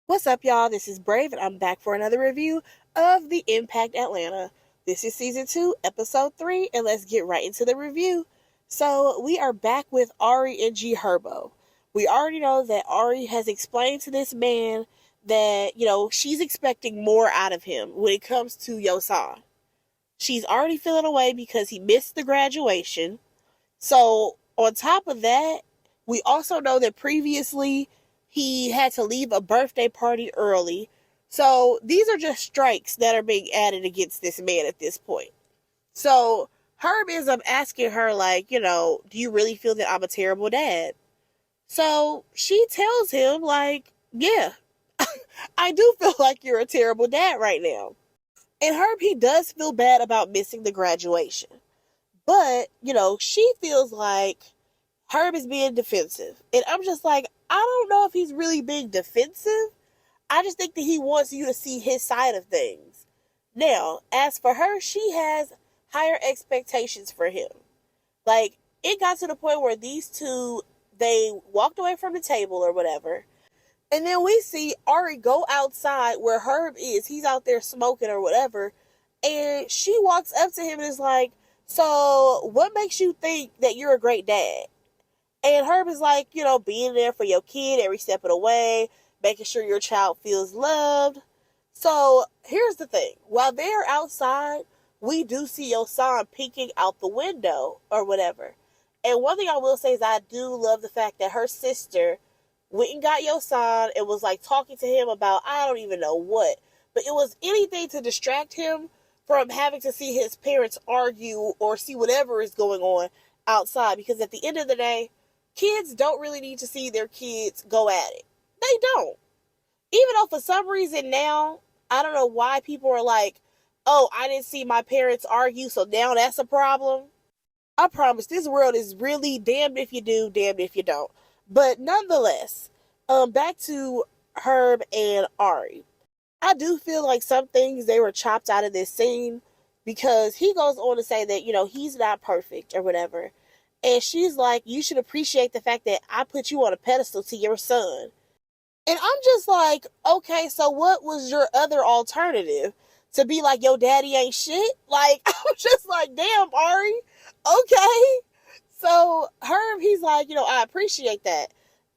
What's up, y'all? This is Brave, and I'm back for another review of The Impact Atlanta. This is season 2, episode 3, and let's get right into the review. So, we are back with Ari and G Herbo. We already know that Ari has explained to this man that, she's expecting more out of him when it comes to Yosan. She's already feeling away because he missed the graduation. So, on top of that, we also know that previously he had to leave a birthday party early. So, these are just strikes that are being added against this man at this point. So, Herb ends up asking her, like, do you really feel that I'm a terrible dad? So, she tells him, like, yeah, I do feel like you're a terrible dad right now. And Herb, he does feel bad about missing the graduation. But, she feels like Herb is being defensive. And I'm just like, I don't know if he's really being defensive. I just think that he wants you to see his side of things. Now, as for her, she has higher expectations for him. Like, it got to the point where these two, they walked away from the table or whatever. And then we see Ari go outside where Herb is. He's out there smoking or whatever. And she walks up to him and is like, so what makes you think that you're a great dad? And Herb is like, being there for your kid every step of the way, making sure your child feels loved. So here's the thing. While they're outside, we do see Yosan peeking out the window or whatever. And one thing I will say is I do love the fact that her sister went and got Yosan and was like talking to him about I don't even know what. But it was anything to distract him from having to see his parents argue or see whatever is going on outside. Because at the end of the day, kids don't really need to see their kids go at it. They don't. Even though for some reason now, I don't know why people are like, oh, I didn't see my parents argue, so now that's a problem. I promise this world is really damned if you do, damned if you don't. But nonetheless, back to Herb and Ari. I do feel like some things they were chopped out of this scene because he goes on to say that, he's not perfect or whatever. And she's like, you should appreciate the fact that I put you on a pedestal to your son. And I'm just like, okay, so what was your other alternative? To be like, yo, daddy ain't shit? Like, I'm just like, damn, Ari, okay. So Herb, he's like, I appreciate that.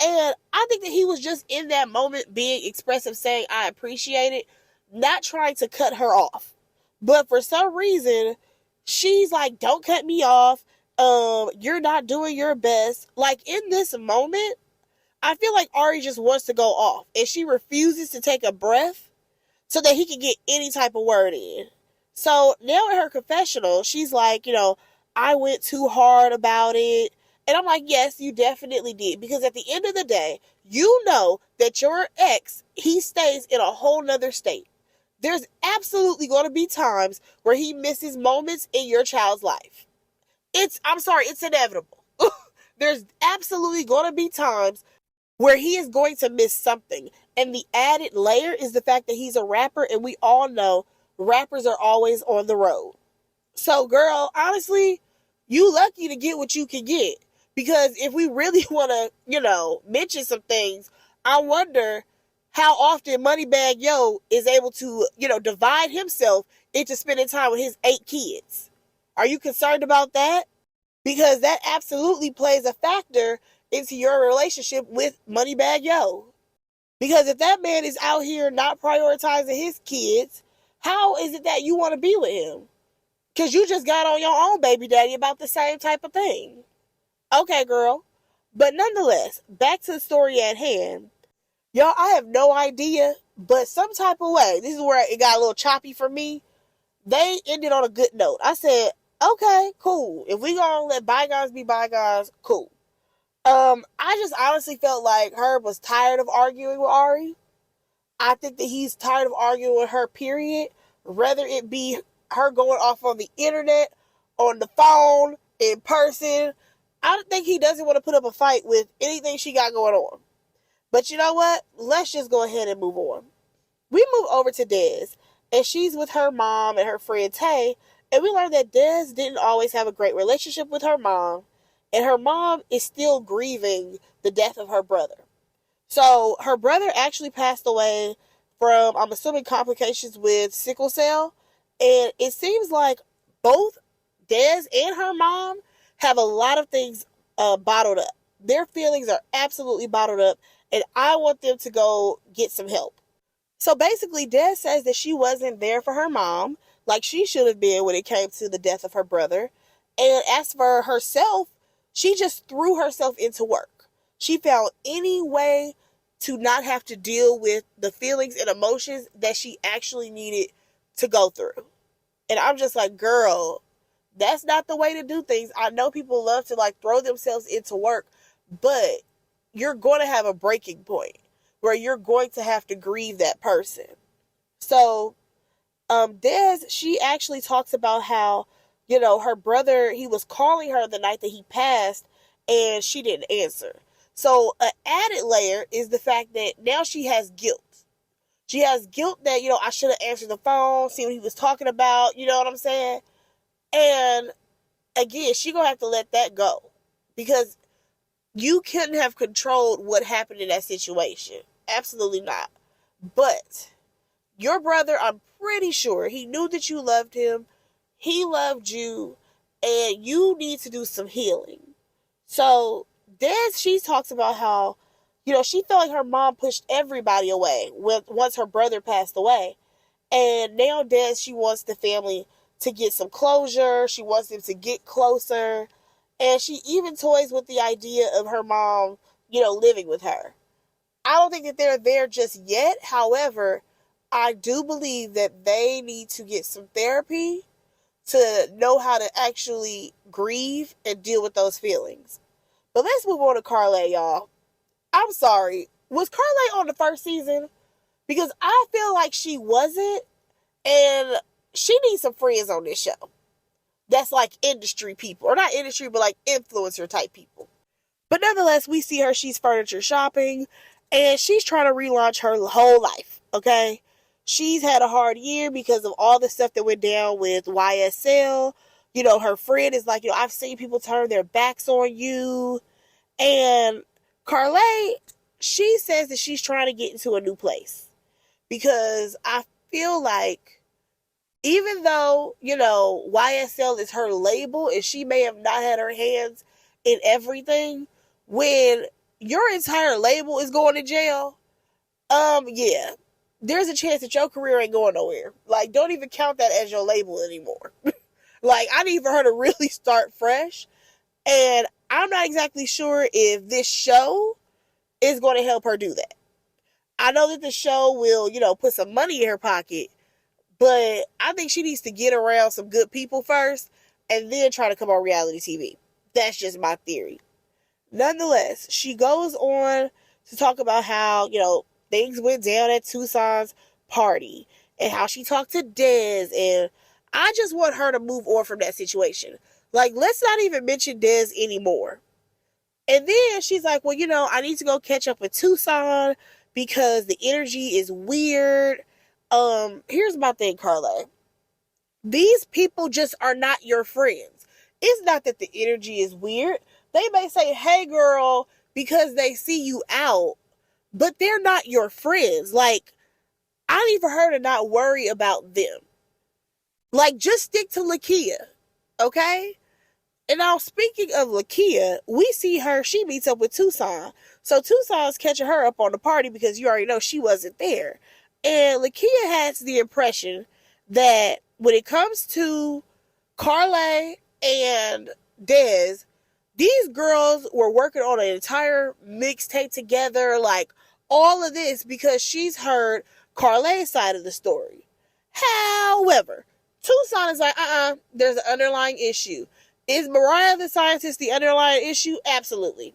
And I think that he was just in that moment being expressive, saying, I appreciate it, not trying to cut her off. But for some reason, she's like, don't cut me off. You're not doing your best. Like in this moment, I feel like Ari just wants to go off. And she refuses to take a breath so that he can get any type of word in. So now in her confessional, she's like, I went too hard about it. And I'm like, yes, you definitely did. Because at the end of the day, you know that your ex, he stays in a whole nother state. There's absolutely going to be times where he misses moments in your child's life. I'm sorry, it's inevitable. There's absolutely going to be times where he is going to miss something. And the added layer is the fact that he's a rapper, and we all know rappers are always on the road. So, girl, honestly, you lucky to get what you can get. Because if we really want to, mention some things, I wonder how often Moneybag Yo is able to, divide himself into spending time with his 8 kids. Are you concerned about that? Because that absolutely plays a factor into your relationship with Moneybag Yo. Because if that man is out here not prioritizing his kids, how is it that you want to be with him? Because you just got on your own baby daddy about the same type of thing. Okay, girl. But nonetheless, back to the story at hand. Y'all, I have no idea, but some type of way, this is where it got a little choppy for me. They ended on a good note. I said, okay, cool. If we gonna let bygones be bygones, cool. I just honestly felt like Herb was tired of arguing with Ari. I think that he's tired of arguing with her, period. Whether it be her going off on the internet, on the phone, in person. I don't think he doesn't want to put up a fight with anything she got going on. But you know what? Let's just go ahead and move on. We move over to Dez, and she's with her mom and her friend Tay, and we learn that Dez didn't always have a great relationship with her mom, and her mom is still grieving the death of her brother. So her brother actually passed away from, I'm assuming, complications with sickle cell. And it seems like both Des and her mom have a lot of things bottled up. Their feelings are absolutely bottled up, and I want them to go get some help. So basically, Des says that she wasn't there for her mom, like she should have been when it came to the death of her brother. And as for herself, she just threw herself into work. She found any way to not have to deal with the feelings and emotions that she actually needed to go through. And I'm just like, girl, that's not the way to do things. I know people love to like throw themselves into work, but you're going to have a breaking point where you're going to have to grieve that person. So, Des, she actually talks about how, her brother, he was calling her the night that he passed and she didn't answer. So, an added layer is the fact that now she has guilt. She has guilt that, I should have answered the phone, see what he was talking about, you know what I'm saying? And again, she gonna have to let that go because you couldn't have controlled what happened in that situation. Absolutely not. But your brother, I'm pretty sure he knew that you loved him. He loved you, and you need to do some healing. So, Des, she talks about how, she felt like her mom pushed everybody away once her brother passed away. And now Des, she wants the family to get some closure. She wants them to get closer. And she even toys with the idea of her mom, living with her. I don't think that they're there just yet. However, I do believe that they need to get some therapy to know how to actually grieve and deal with those feelings. But let's move on to Carly, y'all. I'm sorry. Was Carly on the first season? Because I feel like she wasn't. And she needs some friends on this show. That's like industry people. Or not industry, but like influencer type people. But nonetheless, we see her. She's furniture shopping. And she's trying to relaunch her whole life. Okay? She's had a hard year because of all the stuff that went down with YSL. Her friend is like, I've seen people turn their backs on you. And Carly, she says that she's trying to get into a new place. Because I feel like even though, YSL is her label and she may have not had her hands in everything, when your entire label is going to jail, yeah, there's a chance that your career ain't going nowhere. Like, don't even count that as your label anymore. Like, I need for her to really start fresh. And I'm not exactly sure if this show is going to help her do that. I know that the show will, put some money in her pocket, but I think she needs to get around some good people first and then try to come on reality TV. That's just my theory. Nonetheless, she goes on to talk about how, things went down at Tucson's party and how she talked to Des. And I just want her to move on from that situation. Like, let's not even mention Des anymore. And then she's like, well, I need to go catch up with Tucson because the energy is weird. Here's my thing, Carla. These people just are not your friends. It's not that the energy is weird. They may say, hey, girl, because they see you out, but they're not your friends. Like, I need for her to not worry about them. Like, just stick to Lakia, okay? And now, speaking of Lakia, we see her, she meets up with Tucson. So Tucson's catching her up on the party because you already know she wasn't there. And Lakia has the impression that when it comes to Carly and Des, these girls were working on an entire mixtape together, like all of this, because she's heard Carly's side of the story. However, Tucson is like, there's an underlying issue. Is Mariah the scientist the underlying issue? Absolutely.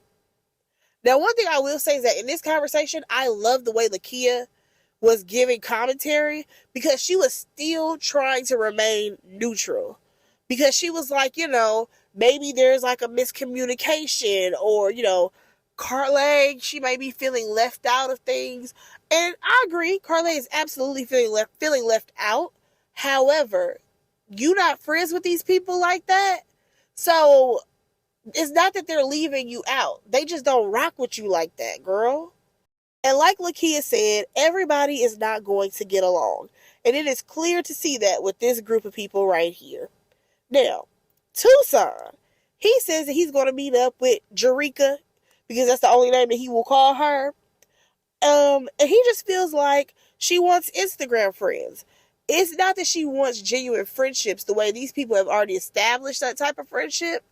Now, one thing I will say is that in this conversation, I love the way Lakia was giving commentary because she was still trying to remain neutral. Because she was like, maybe there's like a miscommunication or, Carly, she may be feeling left out of things. And I agree, Carly is absolutely feeling left out. However, you not friends with these people like that. So it's not that they're leaving you out. They just don't rock with you like that, girl. And like Lakia said, everybody is not going to get along. And it is clear to see that with this group of people right here. Now, Tucson, he says that he's going to meet up with Jerika because that's the only name that he will call her. And he just feels like she wants Instagram friends. It's not that she wants genuine friendships the way these people have already established that type of friendship.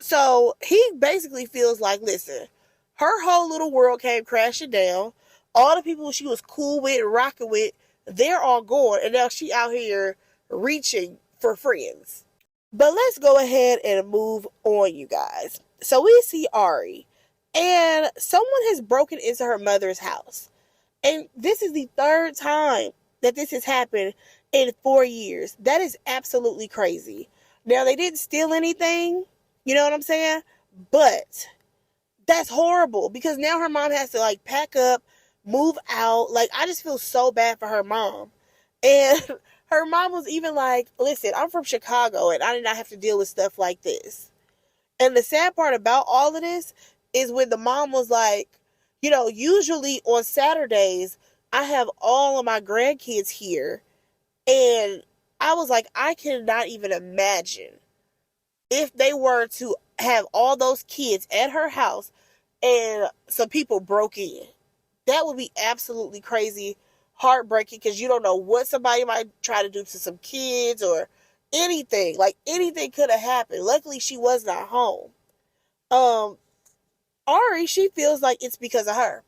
So he basically feels like, listen, her whole little world came crashing down. All the people she was cool with and rocking with, they're all gone. And now she out here reaching for friends. But let's go ahead and move on, you guys. So we see Ari, and someone has broken into her mother's house. And this is the third time that this has happened in 4 years. That is absolutely crazy. Now, they didn't steal anything, you know what I'm saying? But that's horrible because now her mom has to like pack up, move out. Like, I just feel so bad for her mom. And her mom was even like, listen, I'm from Chicago and I did not have to deal with stuff like this. And the sad part about all of this is when the mom was like, you know, usually on Saturdays, I have all of my grandkids here. And I was like, I cannot even imagine if they were to have all those kids at her house and some people broke in. That would be absolutely crazy, heartbreaking, because you don't know what somebody might try to do to some kids or anything. Like, anything could have happened. Luckily, she was not home. Um, Ari, she feels like it's because of her.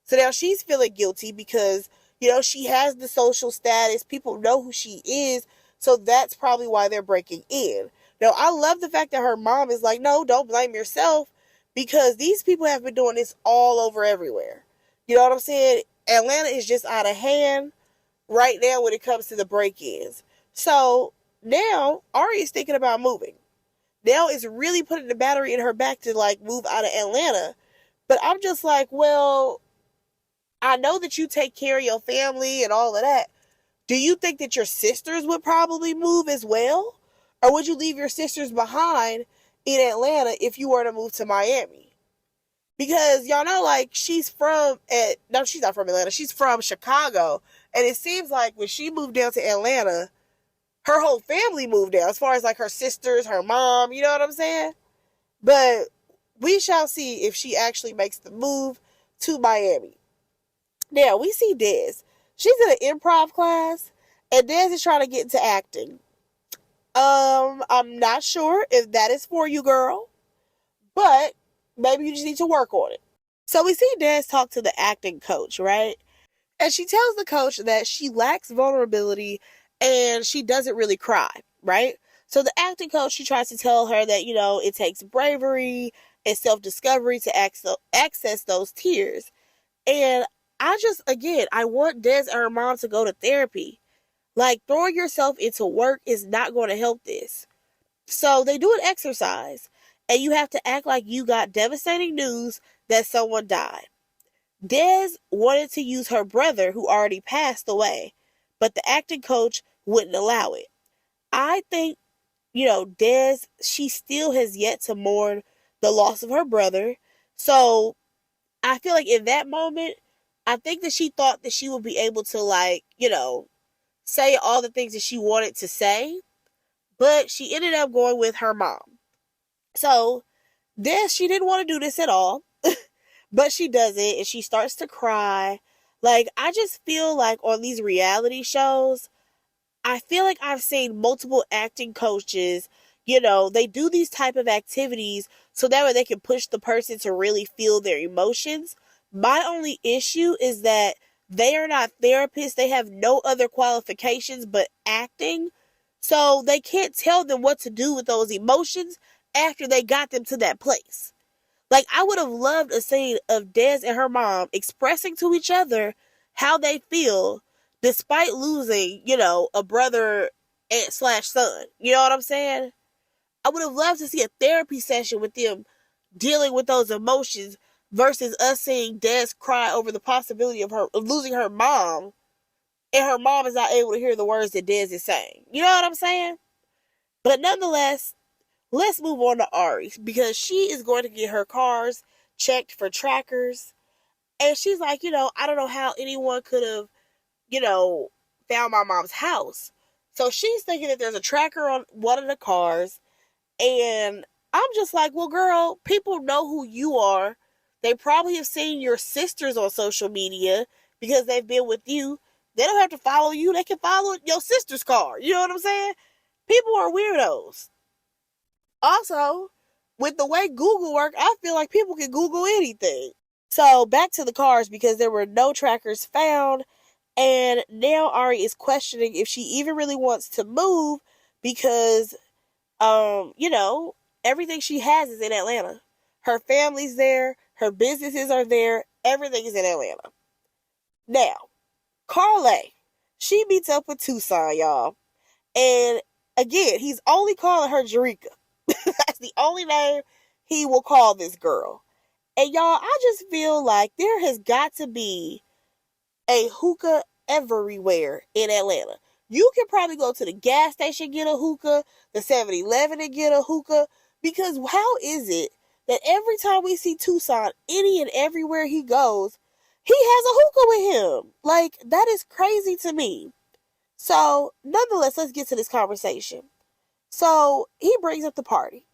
So now she's feeling guilty because, you know, she has the social status. People know who she is. So that's probably why they're breaking in. Now, I love the fact that her mom is like, no, don't blame yourself because these people have been doing this all over everywhere. You know what I'm saying? Atlanta is just out of hand right now when it comes to the break-ins. So now Ari is thinking about moving. Now it's really putting the battery in her back to like move out of Atlanta. But I'm just like, well, I know that you take care of your family and all of that. Do you think that your sisters would probably move as well? Or would you leave your sisters behind in Atlanta if you were to move to Miami? Because y'all know, like, she's no, she's not from Atlanta. She's from Chicago. And it seems like when she moved down to Atlanta, her whole family moved down, as far as like her sisters, her mom, you know what I'm saying? But we shall see if she actually makes the move to Miami. Now, we see Des. She's in an improv class, and Des is trying to get into acting. I'm not sure if that is for you, girl, but maybe you just need to work on it. So we see Des talk to the acting coach, right? And she tells the coach that she lacks vulnerability and she doesn't really cry, right? So the acting coach, she tries to tell her that, you know, it takes bravery and self-discovery to access those tears. And I want Des and her mom to go to therapy. Like, throwing yourself into work is not going to help this. So they do an exercise, and you have to act like you got devastating news that someone died. Des wanted to use her brother, who already passed away, but the acting coach wouldn't allow it. I think, you know, Des, she still has yet to mourn the loss of her brother. So I feel like in that moment, I think that she thought that she would be able to, like, you know, say all the things that she wanted to say, but she ended up going with her mom. So Des, she didn't want to do this at all. But she does it and she starts to cry. Like, I just feel like on these reality shows, I feel like I've seen multiple acting coaches, you know, they do these type of activities so that way they can push the person to really feel their emotions. My only issue is that they are not therapists. They have no other qualifications but acting. So they can't tell them what to do with those emotions after they got them to that place. Like, I would have loved a scene of Des and her mom expressing to each other how they feel despite losing, you know, a brother and slash son. You know what I'm saying? I would have loved to see a therapy session with them dealing with those emotions versus us seeing Des cry over the possibility of losing her mom, and her mom is not able to hear the words that Des is saying. You know what I'm saying? But nonetheless, let's move on to Ari because she is going to get her cars checked for trackers. And she's like, I don't know how anyone could have, you know, found my mom's house. So she's thinking that there's a tracker on one of the cars. And I'm just like, well, girl, people know who you are. They probably have seen your sisters on social media because they've been with you. They don't have to follow you. They can follow your sister's car. You know what I'm saying? People are weirdos. Also, with the way Google work, I feel like people can Google anything. So back to the cars because there were no trackers found. And now Ari is questioning if she even really wants to move because everything she has is in Atlanta. Her family's there, her businesses are there, everything is in Atlanta. Now, Carly, she meets up with Tucson, y'all. And again, he's only calling her Jerika. That's the only name he will call this girl. And y'all, I just feel like there has got to be a hookah everywhere in Atlanta. You can probably go to the gas station and get a hookah, the 7-Eleven and get a hookah, because how is it that every time we see Tucson, any and everywhere he goes, he has a hookah with him? Like, that is crazy to me. So, nonetheless, let's get to this conversation. So, he brings up the party.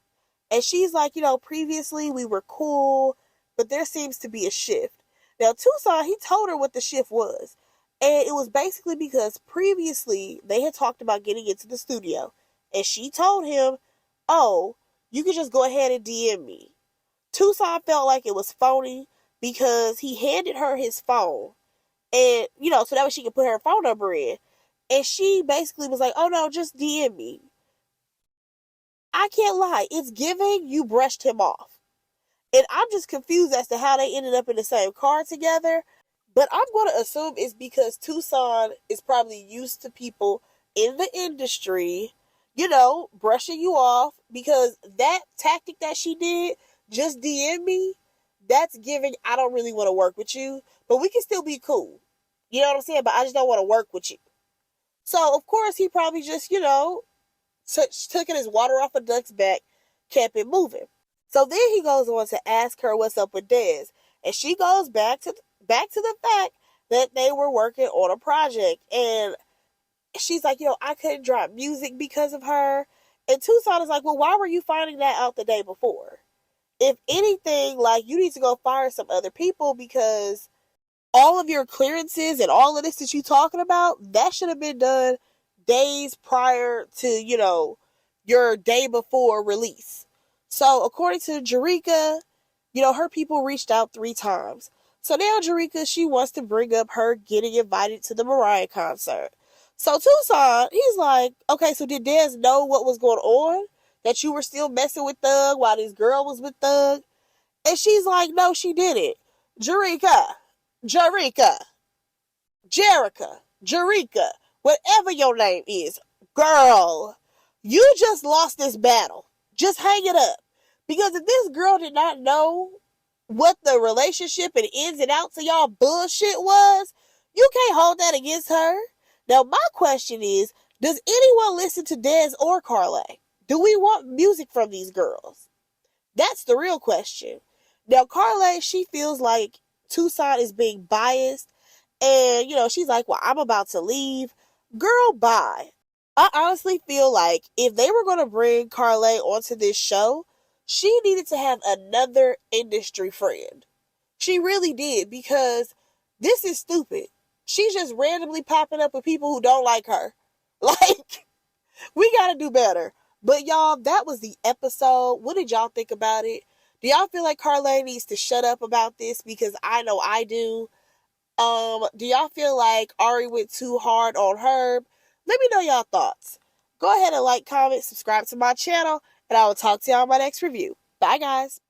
And she's like, previously we were cool, but there seems to be a shift. Now, Tucson, he told her what the shift was. And it was basically because previously they had talked about getting into the studio. And she told him, oh, you can just go ahead and DM me. Tucson felt like it was phony because he handed her his phone. And, so that way she could put her phone number in. And she basically was like, oh no, just DM me. I can't lie. It's giving you brushed him off. And I'm just confused as to how they ended up in the same car together. But I'm going to assume it's because Tucson is probably used to people in the industry, brushing you off. Because that tactic that she did, just DM me, that's giving, I don't really want to work with you. But we can still be cool. You know what I'm saying? But I just don't want to work with you. So, of course, he probably just, took his water off a duck's back, kept it moving. So then he goes on to ask her what's up with Dez. And she goes back to the fact that they were working on a project. And she's like, I couldn't drop music because of her. And Tucson is like, well, why were you finding that out the day before? If anything, like, you need to go fire some other people because all of your clearances and all of this that you're talking about, that should have been done days prior to, your day before release. So according to Jerika, her people reached out 3 times. So now Jerika, she wants to bring up her getting invited to the Mariah concert. So Tucson, he's like, okay, so did Dez know what was going on? That you were still messing with Thug while this girl was with Thug? And she's like, no, she didn't. Jerika, Jerika, whatever your name is, girl, you just lost this battle. Just hang it up. Because if this girl did not know what the relationship and ins and outs of y'all bullshit was, you can't hold that against her. Now, my question is, does anyone listen to Dez or Carly? Do we want music from these girls? That's the real question. Now, Carly, she feels like Tucson is being biased. And, she's like, well, I'm about to leave. Girl, bye. I honestly feel like if they were going to bring Carly onto this show, she needed to have another industry friend. She really did, because this is stupid. She's just randomly popping up with people who don't like her. Like, we got to do better. But y'all, that was the episode. What did y'all think about it? Do y'all feel like Carly needs to shut up about this? Because I know I do. Do y'all feel like Ari went too hard on Herb? Let me know y'all thoughts. Go ahead and like, comment, subscribe to my channel, and I will talk to y'all in my next review. Bye, guys.